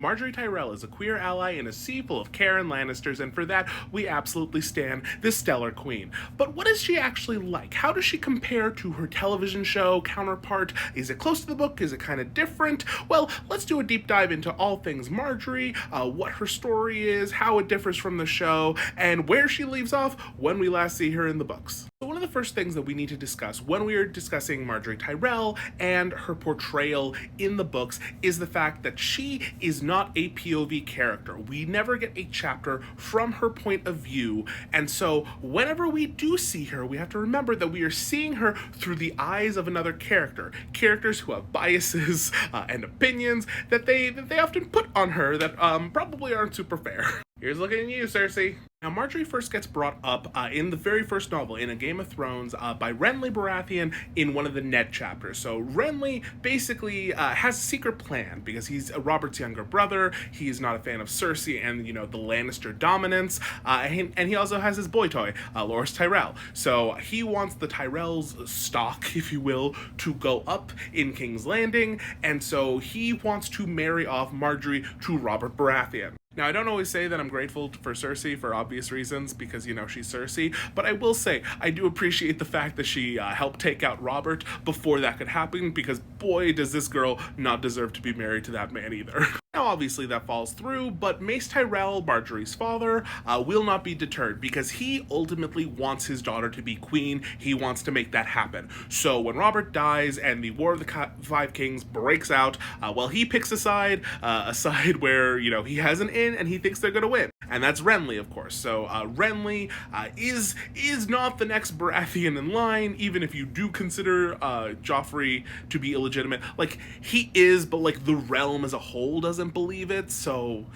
Margaery Tyrell is a queer ally in a sea full of Karen Lannisters, and for that, we absolutely stan this stellar queen. But what is she actually like? How does she compare to her television show counterpart? Is it close to the book? Is it kind of different? Well, let's do a deep dive into all things Margaery, what her story is, how it differs from the show, and where she leaves off when we last see her in the books. So one of the first things that we need to discuss when we are discussing Margaery Tyrell and her portrayal in the books is the fact that she is not a POV character. We never get a chapter from her point of view, and so whenever we do see her, we have to remember that we are seeing her through the eyes of another character. Characters who have biases and opinions that they often put on her that probably aren't super fair. Here's looking at you, Cersei. Now, Margaery first gets brought up in the very first novel, in A Game of Thrones, by Renly Baratheon in one of the Ned chapters. So Renly basically has a secret plan because he's Robert's younger brother. He's not a fan of Cersei and, the Lannister dominance. And he also has his boy toy, Loras Tyrell. So he wants the Tyrells' stock, if you will, to go up in King's Landing. And so he wants to marry off Margaery to Robert Baratheon. Now, I don't always say that I'm grateful for Cersei for obvious reasons because, she's Cersei, but I will say I do appreciate the fact that she helped take out Robert before that could happen because, boy, does this girl not deserve to be married to that man either. Now, obviously, that falls through, but Mace Tyrell, Margaery's father, will not be deterred because he ultimately wants his daughter to be queen. He wants to make that happen. So when Robert dies and the War of the Five Kings breaks out, he picks a side where, he has an in and he thinks they're going to win. And that's Renly, of course. So Renly is not the next Baratheon in line, even if you do consider Joffrey to be illegitimate. Like, he is, but, the realm as a whole doesn't believe it, so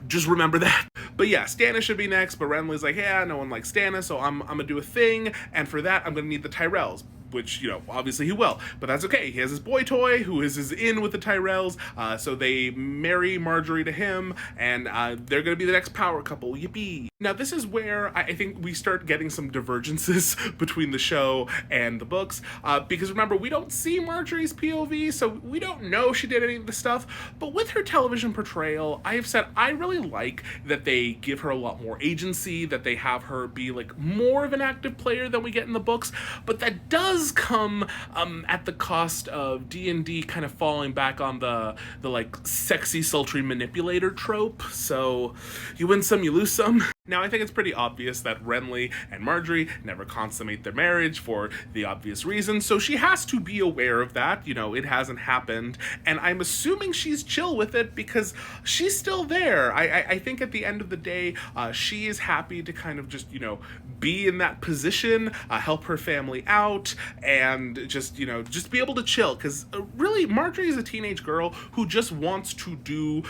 just remember that. But yeah, Stannis should be next, but Renly's like, yeah, no one likes Stannis, so I'm gonna do a thing, and for that, I'm gonna need the Tyrells. Which, obviously he will. But that's okay. He has his boy toy, who is his in with the Tyrells, so they marry Margaery to him, and they're going to be the next power couple. Yippee! Now, this is where I think we start getting some divergences between the show and the books, because remember, we don't see Margaery's POV, so we don't know she did any of the stuff, but with her television portrayal, I have said I really like that they give her a lot more agency, that they have her be, more of an active player than we get in the books, but that does come at the cost of D&D kind of falling back on the sexy sultry manipulator trope. So you win some, you lose some. Now, I think it's pretty obvious that Renly and Margaery never consummate their marriage for the obvious reasons, so she has to be aware of that. It hasn't happened, and I'm assuming she's chill with it because she's still there. I think at the end of the day, she is happy to kind of just, be in that position, help her family out, and just be able to chill, because really, Margaery is a teenage girl who just wants to do,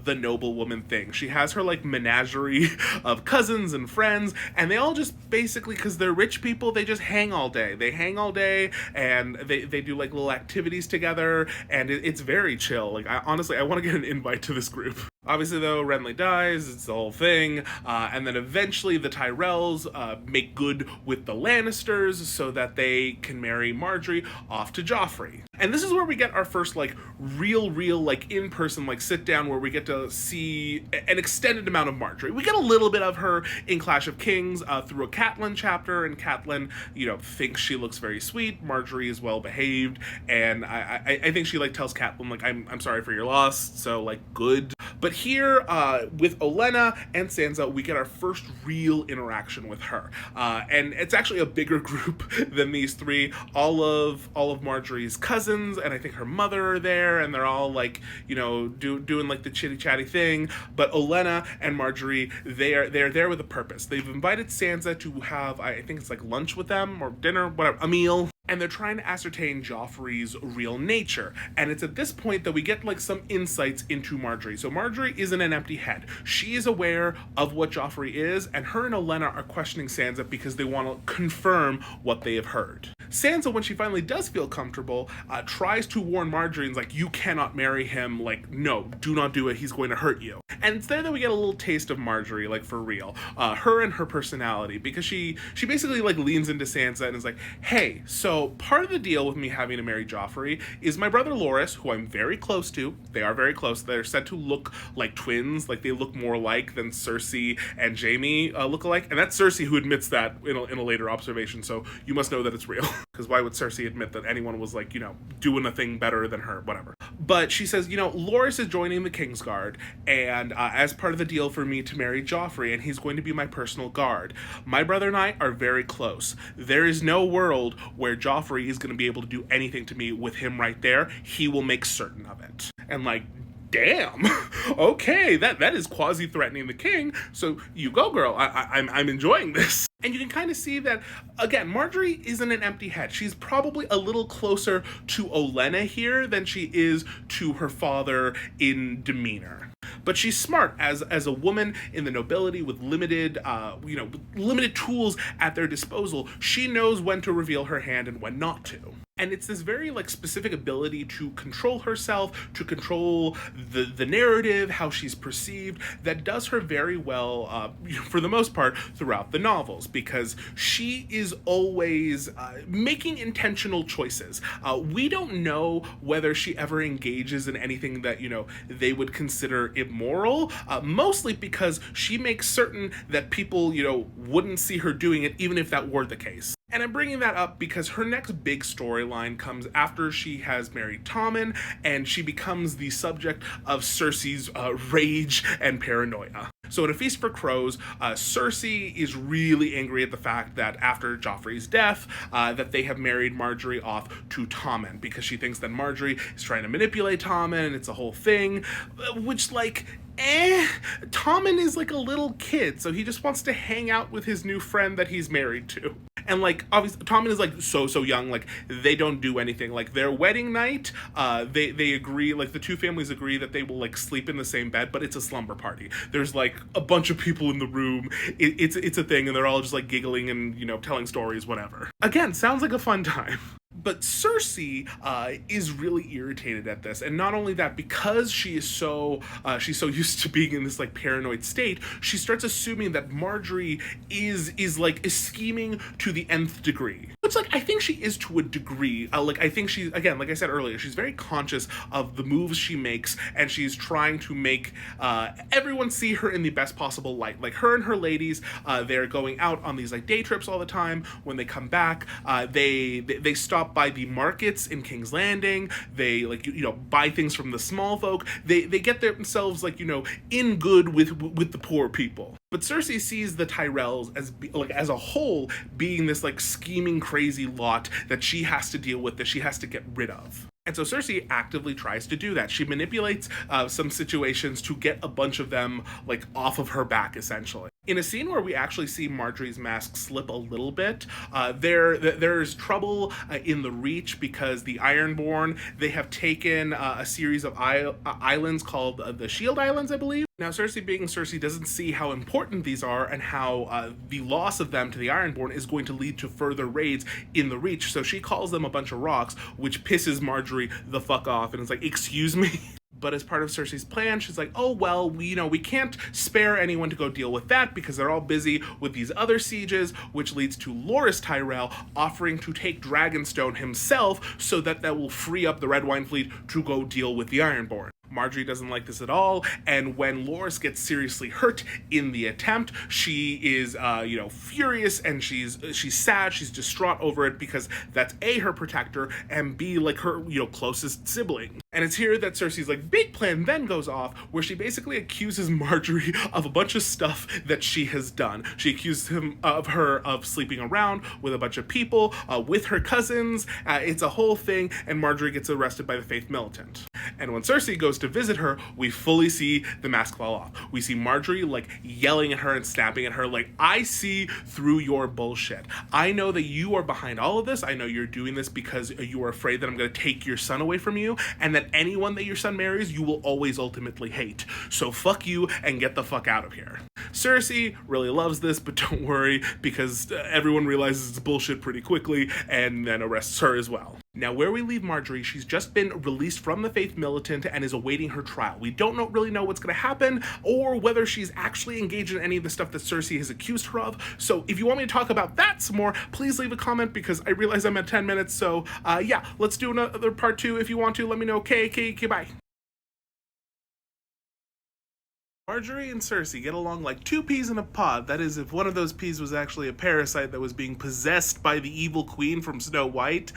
the noble woman thing. She has her, menagerie of cousins and friends, and they all just basically, because they're rich people, they just hang all day. They hang all day, and they do little activities together, and it's very chill. Honestly, I want to get an invite to this group. Obviously, though, Renly dies, it's the whole thing, and then eventually the Tyrells make good with the Lannisters so that they can marry Margaery off to Joffrey. And this is where we get our first, real, in-person, sit-down where we get to see an extended amount of Margaery. We get a little bit of her in Clash of Kings through a Catelyn chapter, and Catelyn, thinks she looks very sweet. Margaery is well-behaved, and I think she, tells Catelyn, I'm sorry for your loss, so, good. But here, with Olenna and Sansa, we get our first real interaction with her. And it's actually a bigger group than these three. All of Margaery's cousins, and I think her mother are there, and they're all, doing, the chitty-chatty thing. But Olenna and Margaery, they're there with a purpose. They've invited Sansa to have, I think it's, lunch with them, or dinner, whatever, a meal. And they're trying to ascertain Joffrey's real nature. And it's at this point that we get, some insights into Margaery. So Margaery isn't an empty head. She is aware of what Joffrey is, and her and Olenna are questioning Sansa because they want to confirm what they have heard. Sansa, when she finally does feel comfortable, tries to warn Margaery and is you cannot marry him. No, do not do it. He's going to hurt you. And it's there that we get a little taste of Margaery, for real. Her and her personality, because she basically, leans into Sansa and is hey, so So part of the deal with me having to marry Joffrey is my brother Loras, who I'm very close to. They are very close. They're said to look like twins, like they look more alike than Cersei and Jaime look alike. And that's Cersei who admits that in a later observation, so you must know that it's real. Because why would Cersei admit that anyone was like, doing a thing better than her, whatever. But she says, Loras is joining the Kingsguard, and as part of the deal for me to marry Joffrey, and he's going to be my personal guard. My brother and I are very close. There is no world where Joffrey is going to be able to do anything to me with him right there. He will make certain of it. And like, damn, okay, that is quasi-threatening the king, so you go, girl. I'm enjoying this. And you can kind of see that, again, Margaery isn't an empty head. She's probably a little closer to Olenna here than she is to her father in demeanor. But she's smart as a woman in the nobility with limited tools at their disposal. She knows when to reveal her hand and when not to. And it's this very specific ability to control herself, to control the narrative, how she's perceived, that does her very well, for the most part, throughout the novels, because she is always making intentional choices. We don't know whether she ever engages in anything that, they would consider immoral, mostly because she makes certain that people, wouldn't see her doing it, even if that were the case. And I'm bringing that up because her next big storyline comes after she has married Tommen, and she becomes the subject of Cersei's rage and paranoia. So in A Feast for Crows, Cersei is really angry at the fact that after Joffrey's death, that they have married Margaery off to Tommen, because she thinks that Margaery is trying to manipulate Tommen, and it's a whole thing, which Tommen is like a little kid, so he just wants to hang out with his new friend that he's married to. And obviously Tommen is so young, they don't do anything. Their wedding night, they agree, the two families agree that they will sleep in the same bed, but it's a slumber party. There's a bunch of people in the room. It's a thing, and they're all just giggling and telling stories, whatever. Again, sounds like a fun time. But Cersei is really irritated at this, and not only that, because she's so used to being in this paranoid state, she starts assuming that Margaery is scheming to the nth degree. Which I think she is to a degree. I think she's, again, like I said earlier, she's very conscious of the moves she makes, and she's trying to make everyone see her in the best possible light. Her and her ladies, they're going out on these day trips all the time. When they come back, they stop by the markets in King's Landing. They buy things from the small folk. They get themselves in good with the poor people. But Cersei sees the Tyrells as a whole being this scheming crazy lot that she has to deal with, that she has to get rid of. And so Cersei actively tries to do that. She manipulates some situations to get a bunch of them off of her back, essentially. In a scene where we actually see Margaery's mask slip a little bit, there's trouble in the Reach, because the Ironborn, they have taken a series of islands called the Shield Islands, I believe. Now, Cersei being Cersei doesn't see how important these are, and how the loss of them to the Ironborn is going to lead to further raids in the Reach, so she calls them a bunch of rocks, which pisses Margaery the fuck off, and it's excuse me? But as part of Cersei's plan, she's oh, well, we can't spare anyone to go deal with that, because they're all busy with these other sieges, which leads to Loras Tyrell offering to take Dragonstone himself, so that will free up the Red Wine Fleet to go deal with the Ironborn. Margaery doesn't like this at all, and when Loras gets seriously hurt in the attempt, she is, furious, and she's sad, she's distraught over it, because that's A, her protector, and B, her, closest sibling. And it's here that Cersei's big plan then goes off, where she basically accuses Margaery of a bunch of stuff that she has done. She accuses her of sleeping around with a bunch of people, with her cousins. It's a whole thing, and Margaery gets arrested by the Faith Militant. And when Cersei goes to visit her, we fully see the mask fall off. We see Margaery yelling at her and snapping at her, I see through your bullshit. I know that you are behind all of this. I know you're doing this because you are afraid that I'm going to take your son away from you, and that anyone that your son marries, you will always ultimately hate. So fuck you and get the fuck out of here. Cersei really loves this, but don't worry, because everyone realizes it's bullshit pretty quickly and then arrests her as well. Now, where we leave Margaery, she's just been released from the Faith Militant and is awaiting her trial. We don't really know what's going to happen or whether she's actually engaged in any of the stuff that Cersei has accused her of. So if you want me to talk about that some more, please leave a comment because I realize I'm at 10 minutes. So yeah, let's do another part 2 if you want to. Let me know. Okay, bye. Margaery and Cersei get along like two peas in a pod. That is, if one of those peas was actually a parasite that was being possessed by the evil queen from Snow White.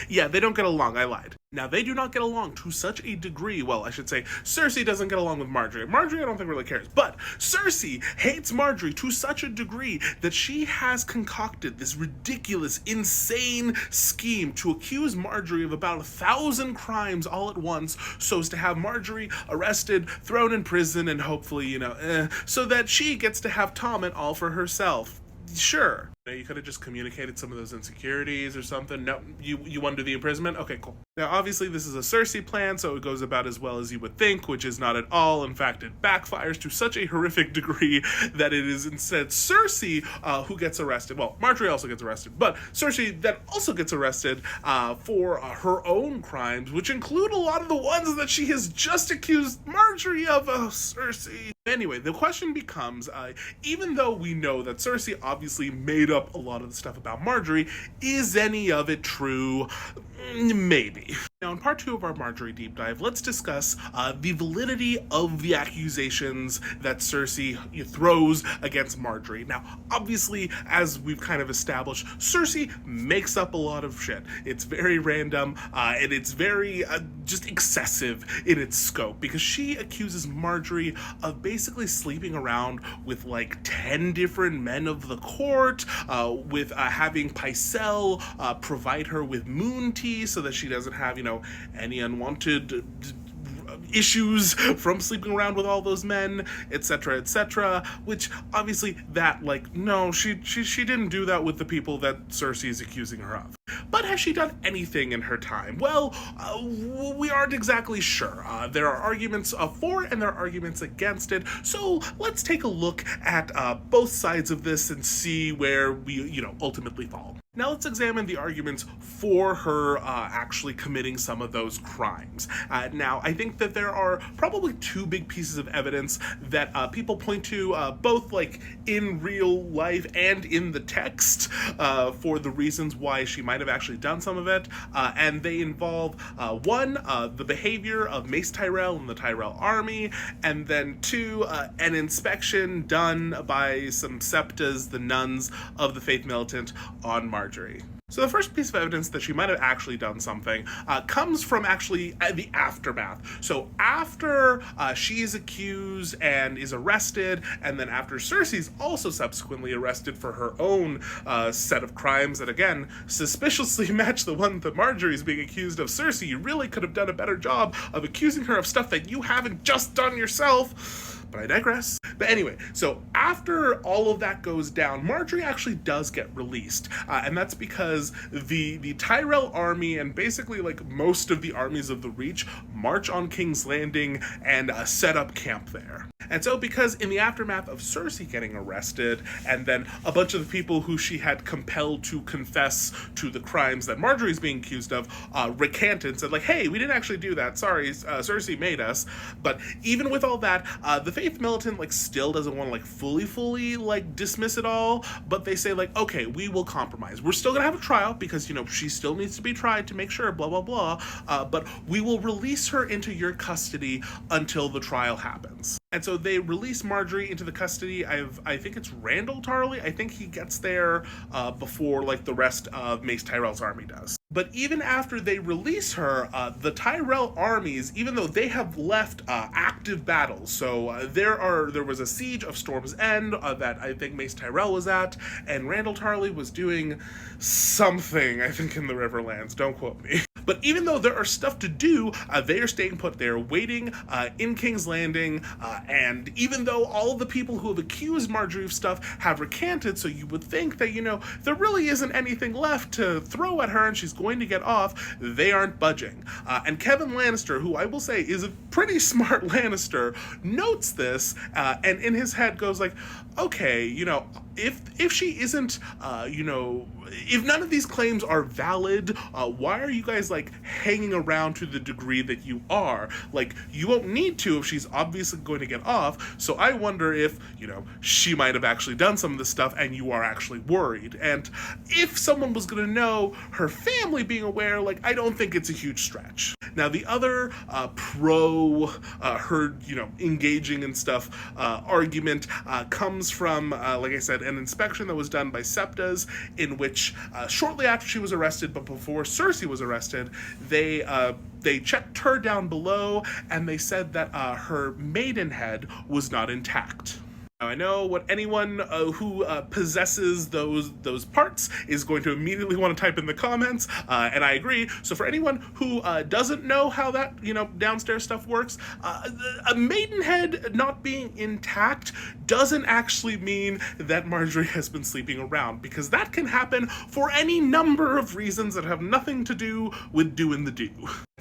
Yeah, they don't get along. I lied. Now, they do not get along to such a degree. Well, I should say, Cersei doesn't get along with Margaery. Margaery, I don't think really cares. But Cersei hates Margaery to such a degree that she has concocted this ridiculous, insane scheme to accuse Margaery of about 1,000 crimes all at once, so as to have Margaery arrested, thrown in prison, and hopefully, so that she gets to have Tommen all for herself. Sure. You could have just communicated some of those insecurities or something. No, you want to do the imprisonment? Okay, cool. Now, obviously, this is a Cersei plan, so it goes about as well as you would think, which is not at all. In fact, it backfires to such a horrific degree that it is instead Cersei who gets arrested. Well, Margaery also gets arrested, but Cersei then also gets arrested for her own crimes, which include a lot of the ones that she has just accused Margaery of. Oh, Cersei. Anyway, the question becomes, even though we know that Cersei obviously made up a lot of the stuff about Margaery, is any of it true? Maybe. Now, in part 2 of our Margaery deep dive, let's discuss the validity of the accusations that Cersei throws against Margaery. Now, obviously, as we've kind of established, Cersei makes up a lot of shit. It's very random, and it's very just excessive in its scope, because she accuses Margaery of basically sleeping around with like 10 different men of the court, with having Pycelle provide her with moon tea so that she doesn't have, any unwanted issues from sleeping around with all those men, etc., which obviously no, she didn't do that with the people that Cersei is accusing her of. But has she done anything in her time? Well, we aren't exactly sure. There are arguments for it and there are arguments against it, so let's take a look at both sides of this and see where we, ultimately fall. Now let's examine the arguments for her actually committing some of those crimes. Now, I think that there are probably two big pieces of evidence that people point to, both like in real life and in the text, for the reasons why she might have actually done some of it, and they involve one, the behavior of Mace Tyrell and the Tyrell army, and then two, an inspection done by some septas, the nuns of the Faith Militant, on Margaery. So the first piece of evidence that she might have actually done something comes from actually the aftermath. So after she is accused and is arrested, and then after Cersei's also subsequently arrested for her own set of crimes that, again, suspiciously match the one that Margaery is being accused of. Cersei, you really could have done a better job of accusing her of stuff that you haven't just done yourself. But I digress. But anyway, so after all of that goes down, Margaery actually does get released. And that's because the Tyrell army and basically like most of the armies of the Reach march on King's Landing and set up camp there. And so because in the aftermath of Cersei getting arrested, and then a bunch of the people who she had compelled to confess to the crimes that Margaery is being accused of recanted and said like, hey, we didn't actually do that. Sorry, Cersei made us. But even with all that, the Faith Militant like still doesn't want to like fully like dismiss it all, but they say like, okay, we will compromise. We're still gonna have a trial because she still needs to be tried to make sure, blah blah blah. But we will release her into your custody until the trial happens. And so they release Margaery into the custody. I think it's Randall Tarley. I think he gets there before like the rest of Mace Tyrell's army does. But even after they release her, the Tyrell armies, even though they have left active battles, so there was a siege of Storm's End that I think Mace Tyrell was at, and Randall Tarley was doing something, I think, in the Riverlands. Don't quote me. But even though there are stuff to do, they are staying put. They're waiting in King's Landing, and even though all of the people who have accused Margaery of stuff have recanted, so you would think that, there really isn't anything left to throw at her and she's going to get off, they aren't budging. And Kevin Lannister, who I will say is a pretty smart Lannister, notes this, and in his head goes like, okay, if she isn't, if none of these claims are valid, why are you guys hanging around to the degree that you are? You won't need to if she's obviously going to get off. So I wonder if, she might have actually done some of this stuff and you are actually worried. And if someone was going to know, her family being aware, I don't think it's a huge stretch. Now, the other pro her, engaging in stuff argument comes from, like I said, an inspection that was done by Septas, in which shortly after she was arrested, but before Cersei was arrested, they checked her down below, and they said that her maidenhead was not intact. Now, I know what anyone who possesses those parts is going to immediately want to type in the comments, and I agree. So for anyone who doesn't know how that, downstairs stuff works, a maidenhead not being intact doesn't actually mean that Margaery has been sleeping around, because that can happen for any number of reasons that have nothing to do with doing the do.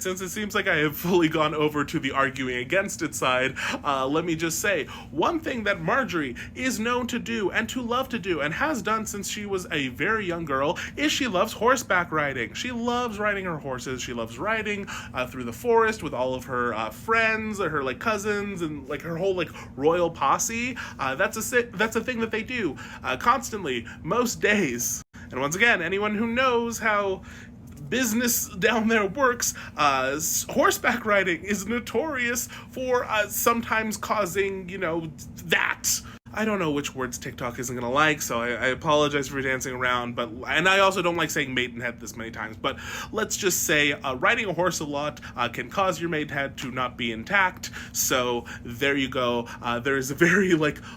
Since it seems like I have fully gone over to the arguing against it side, let me just say, one thing that Margaery is known to do and to love to do, and has done since she was a very young girl, is she loves horseback riding. She loves riding her horses. She loves riding through the forest with all of her friends, or her cousins, and her whole royal posse. That's a thing that they do constantly, most days. And once again, anyone who knows how business down there works, horseback riding is notorious for sometimes causing, that. I don't know which words TikTok isn't gonna like, so I apologize for dancing around, and I also don't like saying maidenhead this many times, but let's just say riding a horse a lot can cause your maidenhead to not be intact, so there you go. There is a very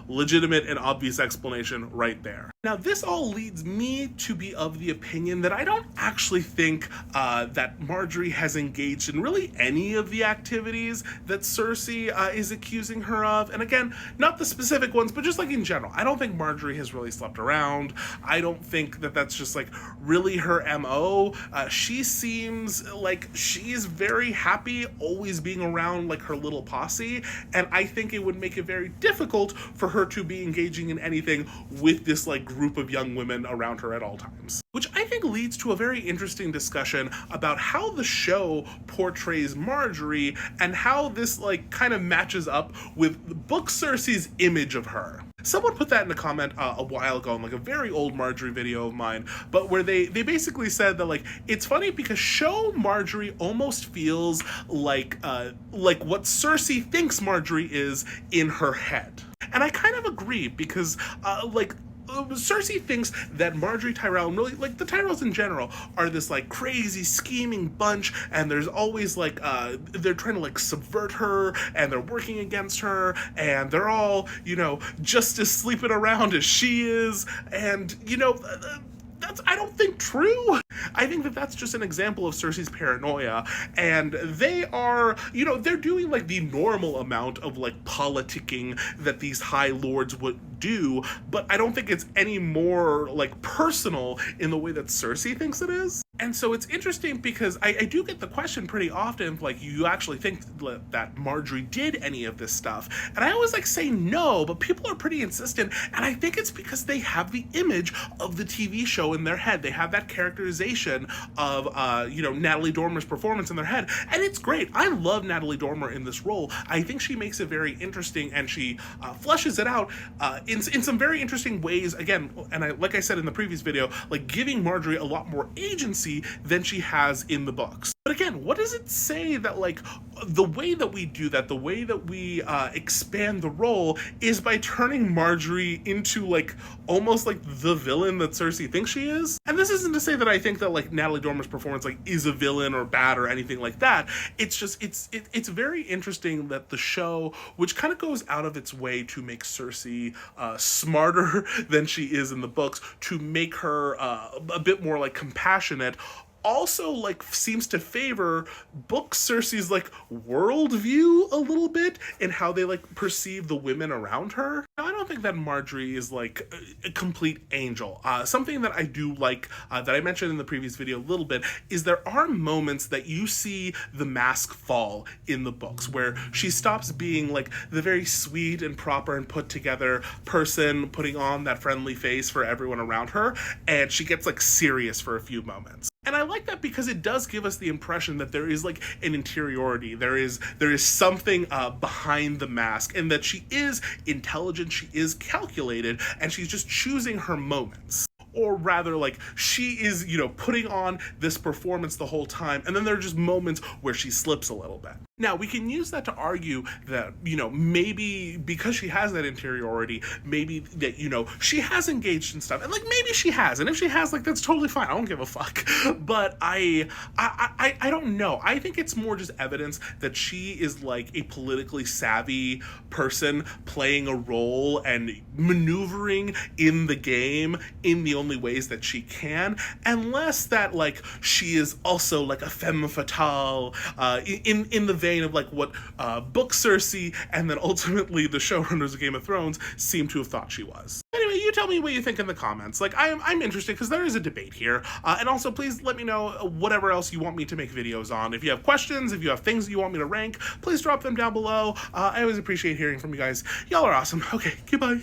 legitimate and obvious explanation right there. Now, this all leads me to be of the opinion that I don't actually think that Margaery has engaged in really any of the activities that Cersei is accusing her of, and again, not the specific ones, but just in general. I don't think Margaery has really slept around. I don't think that that's just really her MO. She seems like she's very happy always being around her little posse, and I think it would make it very difficult for her to be engaging in anything with this group of young women around her at all times. Which I think leads to a very interesting discussion about how the show portrays Margaery and how this kind of matches up with book Cersei's image of her. Someone put that in a comment a while ago in a very old Margaery video of mine, but where they basically said that it's funny because show Margaery almost feels like what Cersei thinks Margaery is in her head. And I kind of agree, because Cersei thinks that Margaery Tyrell, and really the Tyrells in general, are this crazy scheming bunch, and there's always they're trying to subvert her, and they're working against her, and they're all just as sleeping around as she is, and that's, I don't think, true. I think that that's just an example of Cersei's paranoia, and they are, they're doing the normal amount of politicking that these high lords would do, but I don't think it's any more personal in the way that Cersei thinks it is. And so it's interesting because I do get the question pretty often, you actually think that Margaery did any of this stuff? And I always say no, but people are pretty insistent, and I think it's because they have the image of the TV show in their head. They have that characterization of, Natalie Dormer's performance in their head, and it's great. I love Natalie Dormer in this role. I think she makes it very interesting, and she fleshes it out in some very interesting ways, again, and like I said in the previous video, giving Margaery a lot more agency than she has in the books. But again, what does it say that the way that we do that, the way that we expand the role, is by turning Margaery into almost the villain that Cersei thinks she is? And this isn't to say that I think that Natalie Dormer's performance is a villain or bad or anything like that. It's just it's very interesting that the show, which kind of goes out of its way to make Cersei smarter than she is in the books, to make her a bit more compassionate, also like seems to favor book Cersei's like worldview a little bit in how they like perceive the women around her. Now, I don't think that Margaery is like a complete angel. Something that I do like, that I mentioned in the previous video a little bit, is there are moments that you see the mask fall in the books where she stops being like the very sweet and proper and put together person putting on that friendly face for everyone around her, and she gets like serious for a few moments. And I like that because it does give us the impression that there is like an interiority, there is something behind the mask, and that she is intelligent, she is calculated, and she's just choosing her moments. Or rather, like, she is, you know, putting on this performance the whole time, and then there are just moments where she slips a little bit. Now, we can use that to argue that, you know, maybe because she has that interiority, maybe that, you know, she has engaged in stuff, and like maybe she has, and if she has, like, that's totally fine. I don't give a fuck. But I don't know. I think it's more just evidence that she is like a politically savvy person playing a role and maneuvering in the game in the only ways that she can, and less that like she is also like a femme fatale in the vein of like what book Cersei and then ultimately the showrunners of Game of Thrones seem to have thought she was. Anyway, you tell me what you think in the comments. Like, I'm interested because there is a debate here, and also please let me know whatever else you want me to make videos on. If you have questions, if you have things that you want me to rank, please drop them down below. I always appreciate hearing from you guys. Y'all are awesome. Okay, goodbye.